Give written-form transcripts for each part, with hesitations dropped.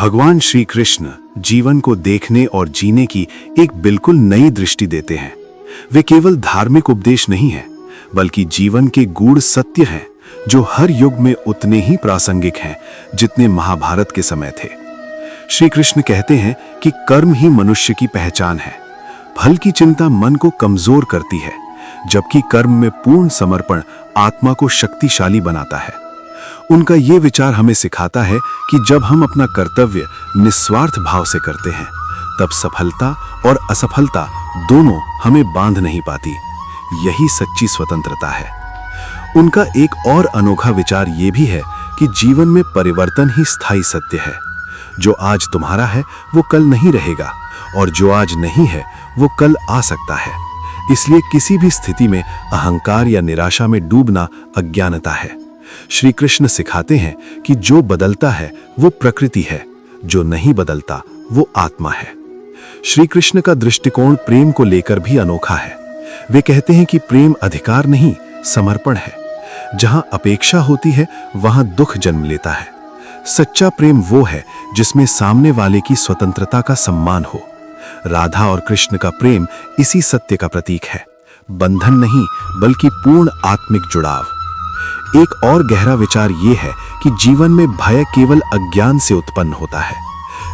भगवान श्री कृष्ण जीवन को देखने और जीने की एक बिल्कुल नई दृष्टि देते हैं। वे केवल धार्मिक उपदेश नहीं हैं, बल्कि जीवन के गूढ़ सत्य हैं जो हर युग में उतने ही प्रासंगिक हैं जितने महाभारत के समय थे। श्री कृष्ण कहते हैं कि कर्म ही मनुष्य की पहचान है। फल की चिंता मन को कमजोर करती है, जबकि कर्म में पूर्ण समर्पण आत्मा को शक्तिशाली बनाता है। उनका ये विचार हमें सिखाता है कि जब हम अपना कर्तव्य निस्वार्थ भाव से करते हैं, तब सफलता और असफलता दोनों हमें बांध नहीं पाती। यही सच्ची स्वतंत्रता है। उनका एक और अनोखा विचार ये भी है कि जीवन में परिवर्तन ही स्थायी सत्य है। जो आज तुम्हारा है वो कल नहीं रहेगा, और जो आज नहीं है वो कल आ सकता है। इसलिए किसी भी स्थिति में अहंकार या निराशा में डूबना अज्ञानता है। श्री कृष्ण सिखाते हैं कि जो बदलता है वो प्रकृति है, जो नहीं बदलता वो आत्मा है। श्री कृष्ण का दृष्टिकोण प्रेम को लेकर भी अनोखा है। वे कहते हैं कि प्रेम अधिकार नहीं, समर्पण है। जहां अपेक्षा होती है वहां दुख जन्म लेता है। सच्चा प्रेम वो है जिसमें सामने वाले की स्वतंत्रता का सम्मान हो। राधा और कृष्ण का प्रेम इसी सत्य का प्रतीक है। बंधन नहीं, बल्कि पूर्ण आत्मिक जुड़ाव। एक और गहरा विचार यह है कि जीवन में भय केवल अज्ञान से उत्पन्न होता है।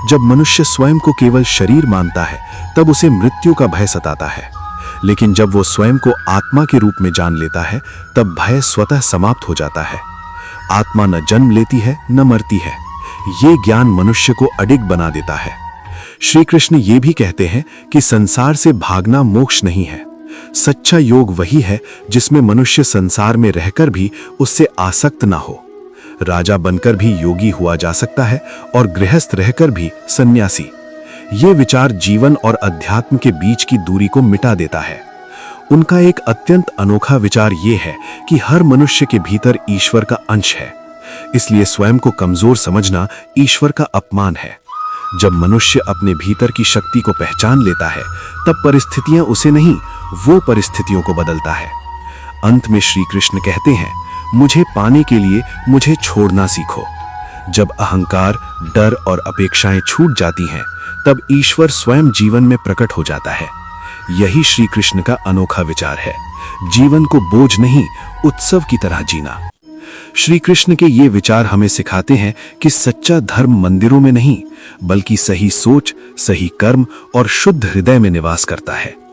जब मनुष्य स्वयं को केवल शरीर मानता है, तब उसे मृत्यु का भय सताता है। लेकिन जब वो स्वयं को आत्मा के रूप में जान लेता है, तब भय स्वतः समाप्त हो जाता है। आत्मा न जन्म लेती है, न मरती है। ये ज्ञान मनुष्य को अडिग बना देता है। श्री कृष्ण ये भी कहते हैं कि संसार से भागना मोक्ष नहीं है। सच्चा योग वही है जिसमें मनुष्य संसार में रहकर भी उससे आसक्त ना हो। राजा बनकर भी योगी हुआ जा सकता है और गृहस्थ रहकर भी सन्यासी। ये विचार जीवन और अध्यात्म के बीच की दूरी को मिटा देता है। उनका एक अत्यंत अनोखा विचार ये है कि हर मनुष्य के भीतर ईश्वर का अंश है। इसलिए स्वयं को कमजोर समझना ईश्वर का अपमान है। जब मनुष्य अपने भीतर की शक्ति को पहचान लेता है, तब परिस्थितियां उसे नहीं, वो परिस्थितियों को बदलता है। अंत में श्री कृष्ण कहते हैं, मुझे पाने के लिए मुझे छोड़ना सीखो। जब अहंकार, डर और अपेक्षाएं छूट जाती हैं, तब ईश्वर स्वयं जीवन में प्रकट हो जाता है। यही श्री कृष्ण का अनोखा विचार है। जीवन को बोझ नहीं, उत्सव की तरह जीना। श्री कृष्ण के ये विचार हमें सिखाते हैं कि सच्चा धर्म मंदिरों में नहीं, बल्कि सही सोच, सही कर्म और शुद्ध हृदय में निवास करता है।